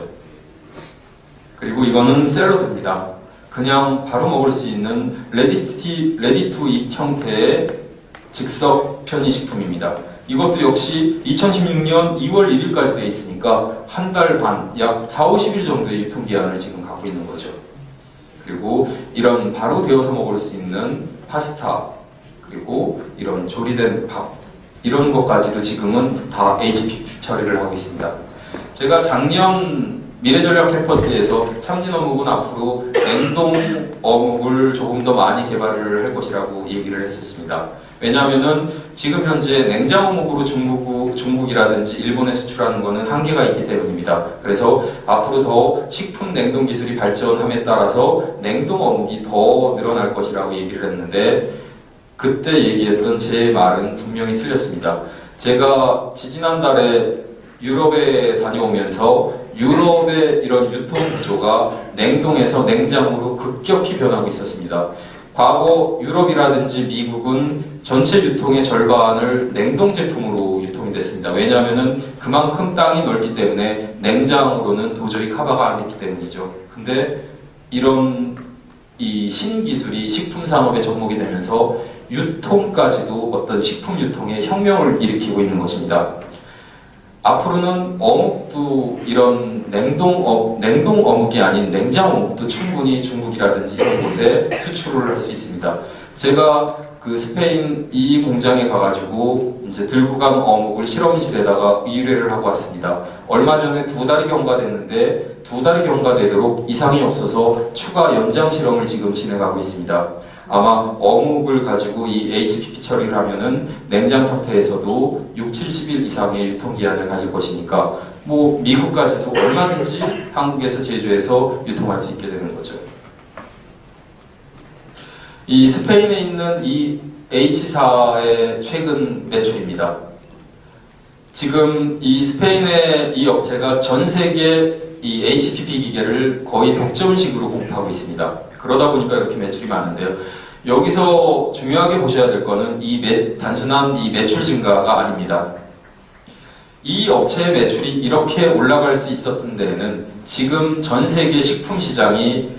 그리고 이거는 샐러드입니다. 그냥 바로 먹을 수 있는 레디 투 잇 형태의 즉석 편의식품입니다. 이것도 역시 2016년 2월 1일까지 되어 있으니까 한 달 반, 약 4, 50일 정도의 유통기한을 지금 갖고 있는 거죠. 그리고 이런 바로 데워서 먹을 수 있는 파스타, 그리고 이런 조리된 밥, 이런 것까지도 지금은 다 HPP 처리를 하고 있습니다. 제가 작년 미래전략 캠퍼스에서 삼진어묵은 앞으로 냉동 어묵을 조금 더 많이 개발을 할 것이라고 얘기를 했었습니다. 왜냐하면은 지금 현재 냉장어묵으로 중국이라든지 일본에 수출하는 것은 한계가 있기 때문입니다. 그래서 앞으로 더 식품 냉동 기술이 발전함에 따라서 냉동 어묵이 더 늘어날 것이라고 얘기를 했는데 그때 얘기했던 제 말은 분명히 틀렸습니다. 제가 지지난달에 유럽에 다녀오면서 유럽의 이런 유통 구조가 냉동에서 냉장으로 급격히 변하고 있었습니다. 과거 유럽이라든지 미국은 전체 유통의 절반을 냉동 제품으로 유통이 됐습니다. 왜냐하면 그만큼 땅이 넓기 때문에 냉장으로는 도저히 커버가 안 됐기 때문이죠. 근데 이런 이 신기술이 식품 산업에 접목이 되면서 유통까지도 어떤 식품 유통에 혁명을 일으키고 있는 것입니다. 앞으로는 어묵도 이런 냉동 어묵이 아닌 냉장 어묵도 충분히 중국이라든지 이런 곳에 수출을 할 수 있습니다. 제가 스페인 이 공장에 가가지고 이제 들고 간 어묵을 실험실에다가 의뢰를 하고 왔습니다. 얼마 전에 2달이 경과됐는데 2달이 경과되도록 이상이 없어서 추가 연장 실험을 지금 진행하고 있습니다. 아마 어묵을 가지고 이 HPP 처리를 하면은 냉장 상태에서도 6, 70일 이상의 유통기한을 가질 것이니까 뭐 미국까지도 얼마든지 한국에서 제조해서 유통할 수 있게 되는 거죠. 이 스페인에 있는 이 H사의 최근 매출입니다. 지금 이 스페인의 이 업체가 전 세계 이 HPP 기계를 거의 독점식으로 공급하고 있습니다. 그러다 보니까 이렇게 매출이 많은데요. 여기서 중요하게 보셔야 될 거는 단순한 이 매출 증가가 아닙니다. 이 업체의 매출이 이렇게 올라갈 수 있었던 데에는 지금 전 세계 식품 시장이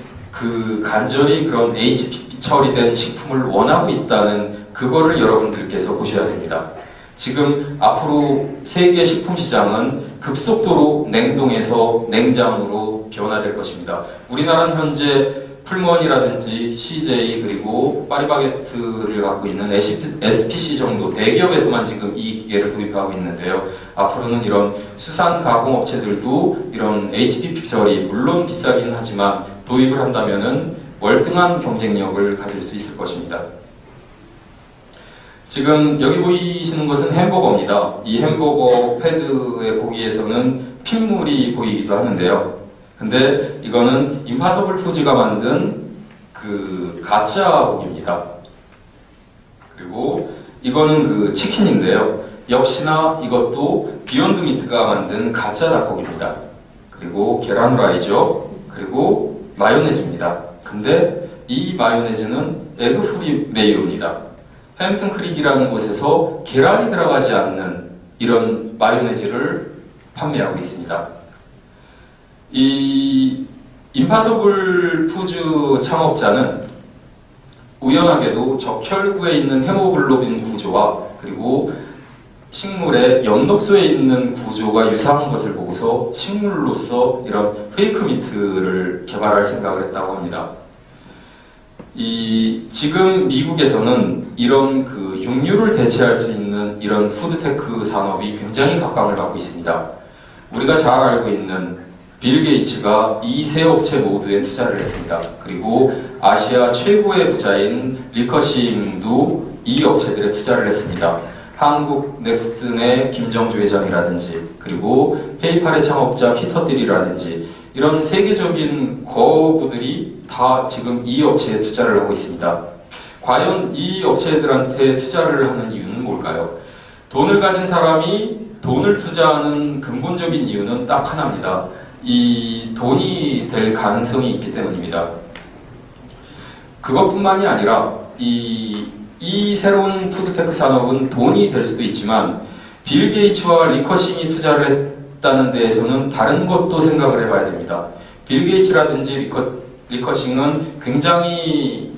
간절히 그런 HPP 처리된 식품을 원하고 있다는 그거를 여러분들께서 보셔야 됩니다. 지금 앞으로 세계 식품 시장은 급속도로 냉동에서 냉장으로 변화될 것입니다. 우리나라는 현재 풀무원이라든지 CJ 그리고 파리바게트를 갖고 있는 SPC 정도 대기업에서만 지금 이 기계를 도입하고 있는데요. 앞으로는 이런 수산 가공업체들도 이런 HPP 처리 물론 비싸긴 하지만 도입을 한다면은 월등한 경쟁력을 가질 수 있을 것입니다. 지금 여기 보이시는 것은 햄버거입니다. 이 햄버거 패드의 고기에서는 핏물이 보이기도 하는데요. 근데 이거는 임파서블 푸드가 만든 가짜 고기입니다. 그리고 이거는 치킨인데요. 역시나 이것도 비욘드 미트가 만든 가짜 닭고기입니다. 그리고 계란 후라이죠. 그리고 마요네즈입니다. 근데 이 마요네즈는 에그프리 메이오입니다. 해밀턴 크릭이라는 곳에서 계란이 들어가지 않는 이런 마요네즈를 판매하고 있습니다. 이 임파서블 푸드 창업자는 우연하게도 적혈구에 있는 헤모글로빈 구조와 그리고 식물의 엽록소에 있는 구조가 유사한 것을 보고서 식물로서 이런 페이크 미트를 개발할 생각을 했다고 합니다. 지금 미국에서는 이런 육류를 대체할 수 있는 이런 푸드테크 산업이 굉장히 각광을 받고 있습니다. 우리가 잘 알고 있는 빌 게이츠가 이 세 업체 모두에 투자를 했습니다. 그리고 아시아 최고의 부자인 리커싱도 이 업체들에 투자를 했습니다. 한국 넥슨의 김정주 회장이라든지 그리고 페이팔의 창업자 피터 딜이라든지 이런 세계적인 거부들이 다 지금 이 업체에 투자를 하고 있습니다. 과연 이 업체들한테 투자를 하는 이유는 뭘까요? 돈을 가진 사람이 돈을 투자하는 근본적인 이유는 딱 하나입니다. 이 돈이 될 가능성이 있기 때문입니다. 그것뿐만이 아니라 이 새로운 푸드테크 산업은 돈이 될 수도 있지만 빌 게이츠와 리커싱이 투자를 했다는 데에서는 다른 것도 생각을 해봐야 됩니다. 빌 게이츠라든지 리커싱은 굉장히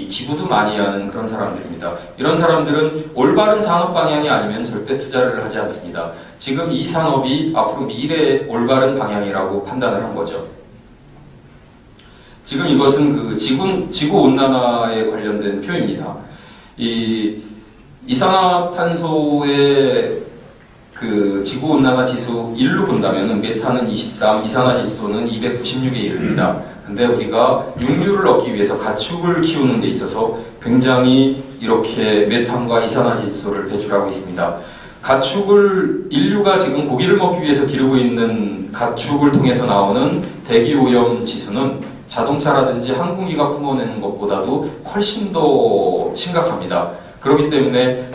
기부도 많이 하는 그런 사람들입니다. 이런 사람들은 올바른 산업 방향이 아니면 절대 투자를 하지 않습니다. 지금 이 산업이 앞으로 미래의 올바른 방향이라고 판단을 한 거죠. 지금 이것은 지구온난화에 관련된 표입니다. 이산화탄소의 지구온난화 지수 1로 본다면 메탄은 23, 이산화질소는 296에 이릅니다. 근데 우리가 육류를 얻기 위해서 가축을 키우는 데 있어서 굉장히 이렇게 메탄과 이산화질소를 배출하고 있습니다. 인류가 지금 고기를 먹기 위해서 기르고 있는 가축을 통해서 나오는 대기오염 지수는 자동차라든지 항공기가 뿜어내는 것보다도 훨씬 더 심각합니다. 그렇기 때문에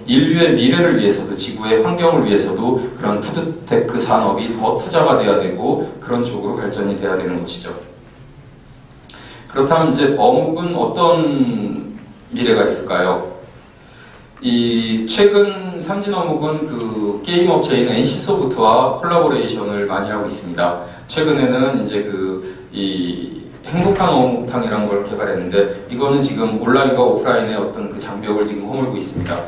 인류의 미래를 위해서도 지구의 환경을 위해서도 그런 푸드테크 산업이 더 투자가 돼야 되고 그런 쪽으로 발전이 돼야 되는 것이죠. 그렇다면 이제 어묵은 어떤 미래가 있을까요? 최근 삼진어묵은 게임 업체인 NC소프트와 콜라보레이션을 많이 하고 있습니다. 최근에는 이제 행복한 어묵탕이라는 걸 개발했는데 이거는 지금 온라인과 오프라인의 장벽을 지금 허물고 있습니다.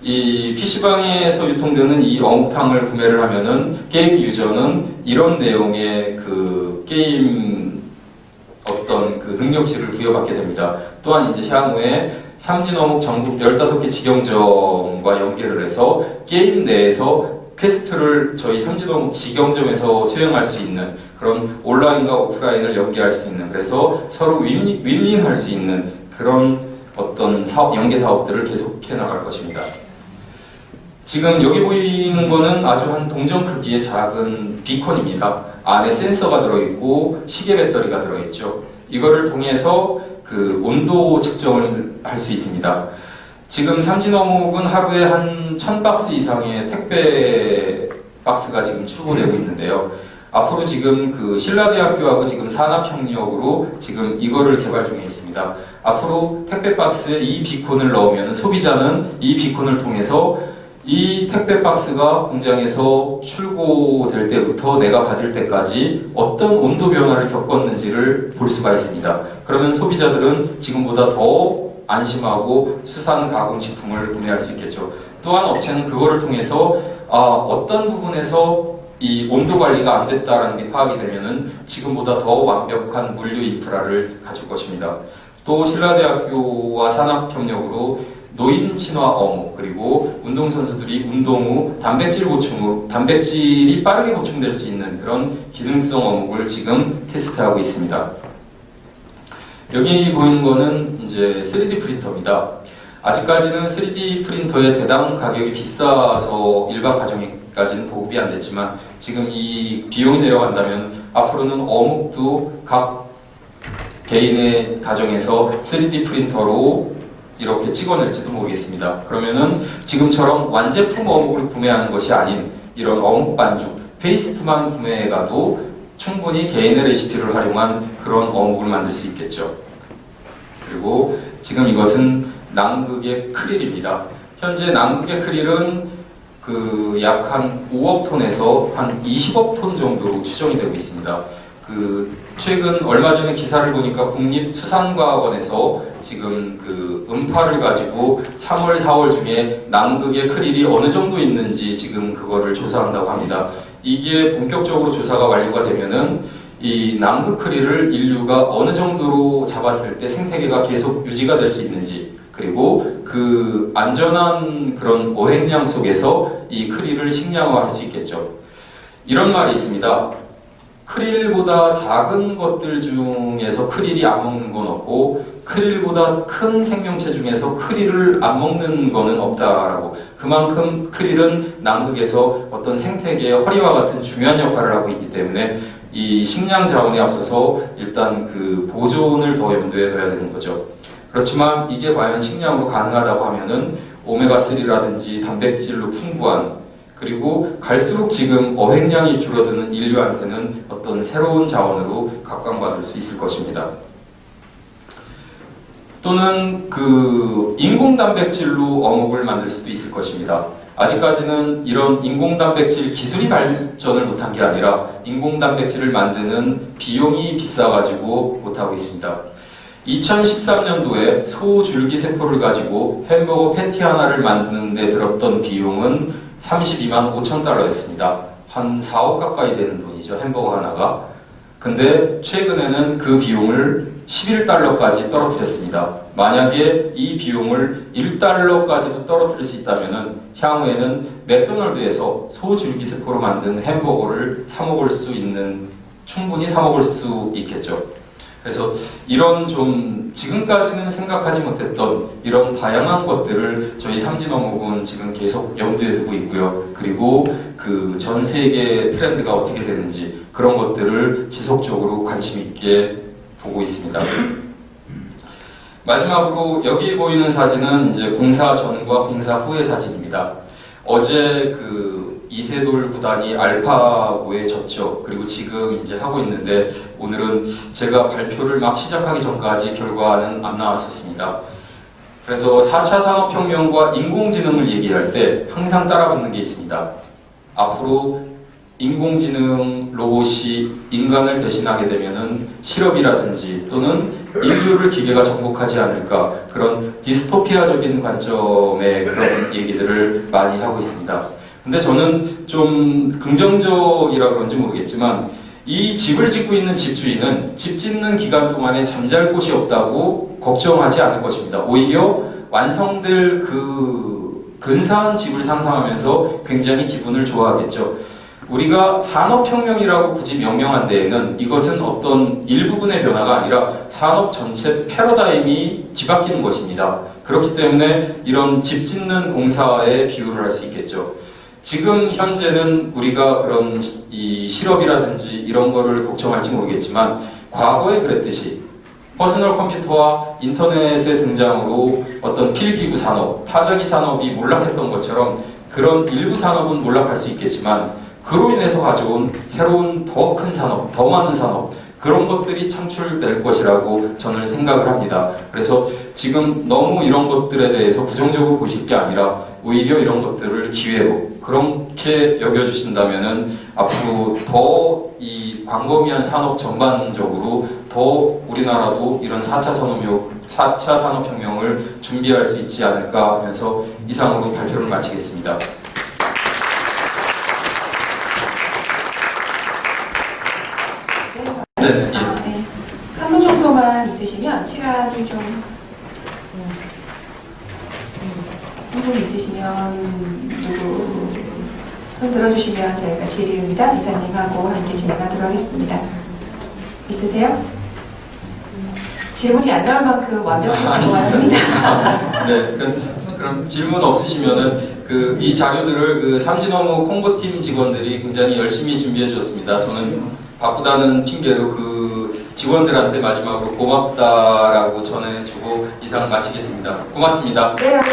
PC방에서 유통되는 이 어묵탕을 구매를 하면은 게임 유저는 이런 내용의 게임 능력치를 부여받게 됩니다. 또한 이제 향후에 삼진어묵 전국 15개 직영점과 연계를 해서 게임 내에서 퀘스트를 저희 삼진어묵 직영점에서 수행할 수 있는 그런 온라인과 오프라인을 연계할 수 있는 그래서 서로 윈윈할 수 있는 그런 연계 사업들을 계속해 나갈 것입니다. 지금 여기 보이는 거는 아주 한 동전 크기의 작은 비컨입니다. 안에 센서가 들어있고 시계 배터리가 들어있죠. 이거를 통해서 그 온도 측정을 할 수 있습니다. 지금 삼진어묵은 하루에 한 1000박스 이상의 택배 박스가 지금 출고되고 있는데요. 앞으로 지금 그 신라대학교하고 지금 산업협력으로 지금 이거를 개발 중에 있습니다. 앞으로 택배 박스에 이 비콘을 넣으면 소비자는 이 비콘을 통해서 이 택배 박스가 공장에서 출고될 때부터 내가 받을 때까지 어떤 온도 변화를 겪었는지를 볼 수가 있습니다. 그러면 소비자들은 지금보다 더 안심하고 수산 가공식품을 구매할 수 있겠죠. 또한 업체는 그거를 통해서 어떤 부분에서 이 온도 관리가 안 됐다라는 게 파악이 되면은 지금보다 더 완벽한 물류 인프라를 가질 것입니다. 또 신라대학교와 산학협력으로 노인 친화 어묵 그리고 운동선수들이 운동 후 단백질이 빠르게 보충될 수 있는 그런 기능성 어묵을 지금 테스트하고 있습니다. 여기 보이는 거는 이제 3D 프린터입니다. 아직까지는 3D 프린터의 대당 가격이 비싸서 일반 가정에까지는 보급이 안 됐지만 지금 이 비용이 내려간다면 앞으로는 어묵도 각 개인의 가정에서 3D 프린터로 이렇게 찍어낼지도 모르겠습니다. 그러면은 지금처럼 완제품 어묵을 구매하는 것이 아닌 이런 어묵 반죽, 페이스트만 구매해가도 충분히 개인의 레시피를 활용한 그런 어묵을 만들 수 있겠죠. 그리고 지금 이것은 남극의 크릴입니다. 현재 남극의 크릴은 그 약 한 5억 톤에서 한 20억 톤 정도로 추정이 되고 있습니다. 최근 얼마 전에 기사를 보니까 국립수산과학원에서 지금 그 음파를 가지고 3월, 4월 중에 남극의 크릴이 어느 정도 있는지 지금 그거를 조사한다고 합니다. 이게 본격적으로 조사가 완료가 되면은 이 남극 크릴을 인류가 어느 정도로 잡았을 때 생태계가 계속 유지가 될 수 있는지 그리고 그 안전한 그런 어획량 속에서 이 크릴을 식량화할 수 있겠죠. 이런 말이 있습니다. 크릴보다 작은 것들 중에서 크릴이 안 먹는 건 없고 크릴보다 큰 생명체 중에서 크릴을 안 먹는 거는 없다라고. 그만큼 크릴은 남극에서 어떤 생태계의 허리와 같은 중요한 역할을 하고 있기 때문에 이 식량 자원에 앞서서 일단 그 보존을 더 염두에 둬야 되는 거죠. 그렇지만 이게 과연 식량으로 가능하다고 하면은 오메가3라든지 단백질로 풍부한 그리고 갈수록 지금 어획량이 줄어드는 인류한테는 어떤 새로운 자원으로 각광받을 수 있을 것입니다. 또는 그 인공 단백질로 어묵을 만들 수도 있을 것입니다. 아직까지는 이런 인공 단백질 기술이 발전을 못한 게 아니라 인공 단백질을 만드는 비용이 비싸가지고 못하고 있습니다. 2013년도에 소 줄기세포를 가지고 햄버거 패티 하나를 만드는 데 들었던 비용은 32만 5천 달러였습니다. 한 4억 가까이 되는 돈이죠, 햄버거 하나가. 근데 최근에는 그 비용을 11달러까지 떨어뜨렸습니다. 만약에 이 비용을 1달러까지도 떨어뜨릴 수 있다면 향후에는 맥도날드에서 소줄기세포로 만든 햄버거를 충분히 사 먹을 수 있겠죠. 그래서 이런 좀 지금까지는 생각하지 못했던 이런 다양한 것들을 저희 삼진어묵은 지금 계속 염두에 두고 있고요. 그리고 그 전 세계 트렌드가 어떻게 되는지 그런 것들을 지속적으로 관심 있게 보고 있습니다. 마지막으로 여기 보이는 사진은 이제 공사 전과 공사 후의 사진입니다. 어제 그 이세돌 구단이 알파고에 졌죠. 그리고 지금 이제 하고 있는데 오늘은 제가 발표를 막 시작하기 전까지 결과는 안 나왔었습니다. 그래서 4차 산업혁명과 인공지능을 얘기할 때 항상 따라붙는 게 있습니다. 앞으로 인공지능 로봇이 인간을 대신하게 되면은 실업이라든지 또는 인류를 기계가 정복하지 않을까 그런 디스토피아적인 관점의 그런 얘기들을 많이 하고 있습니다. 근데 저는 좀 긍정적이라 그런지 모르겠지만 이 집을 짓고 있는 집주인은 집 짓는 기간 동안에 잠잘 곳이 없다고 걱정하지 않을 것입니다. 오히려 완성될 그 근사한 집을 상상하면서 굉장히 기분을 좋아하겠죠. 우리가 산업혁명이라고 굳이 명명한 데에는 이것은 어떤 일부분의 변화가 아니라 산업 전체 패러다임이 뒤바뀌는 것입니다. 그렇기 때문에 이런 집 짓는 공사에 비유를 할 수 있겠죠. 지금 현재는 우리가 그런 이 실업이라든지 이런 거를 걱정할지 모르겠지만 과거에 그랬듯이 퍼스널 컴퓨터와 인터넷의 등장으로 어떤 필기구 산업, 타자기 산업이 몰락했던 것처럼 그런 일부 산업은 몰락할 수 있겠지만 그로 인해서 가져온 새로운 더 큰 산업, 더 많은 산업 그런 것들이 창출될 것이라고 저는 생각을 합니다. 그래서 지금 너무 이런 것들에 대해서 부정적으로 보실 게 아니라 오히려 이런 것들을 기회로 그렇게 여겨주신다면은 앞으로 더 이 광범위한 산업 전반적으로 더 우리나라도 이런 4차 산업혁명을 준비할 수 있지 않을까 하면서 이상으로 발표를 마치겠습니다. 네, 예. 한 분 정도만 있으시면 시간이 좀 한 분 있으시면 누구 손 들어주시면 저희가 지리입니다. 이사님하고 함께 진행하도록 하겠습니다. 있으세요? 질문이 안 나올 만큼 완벽한 것 같습니다. 네, 그럼 질문 없으시면은 이 자료들을 삼진어무 홍보팀 직원들이 굉장히 열심히 준비해 주었습니다. 저는 바쁘다는 핑계로 직원들한테 마지막으로 고맙다라고 전해주고 이상 마치겠습니다. 고맙습니다. 네, 여러분.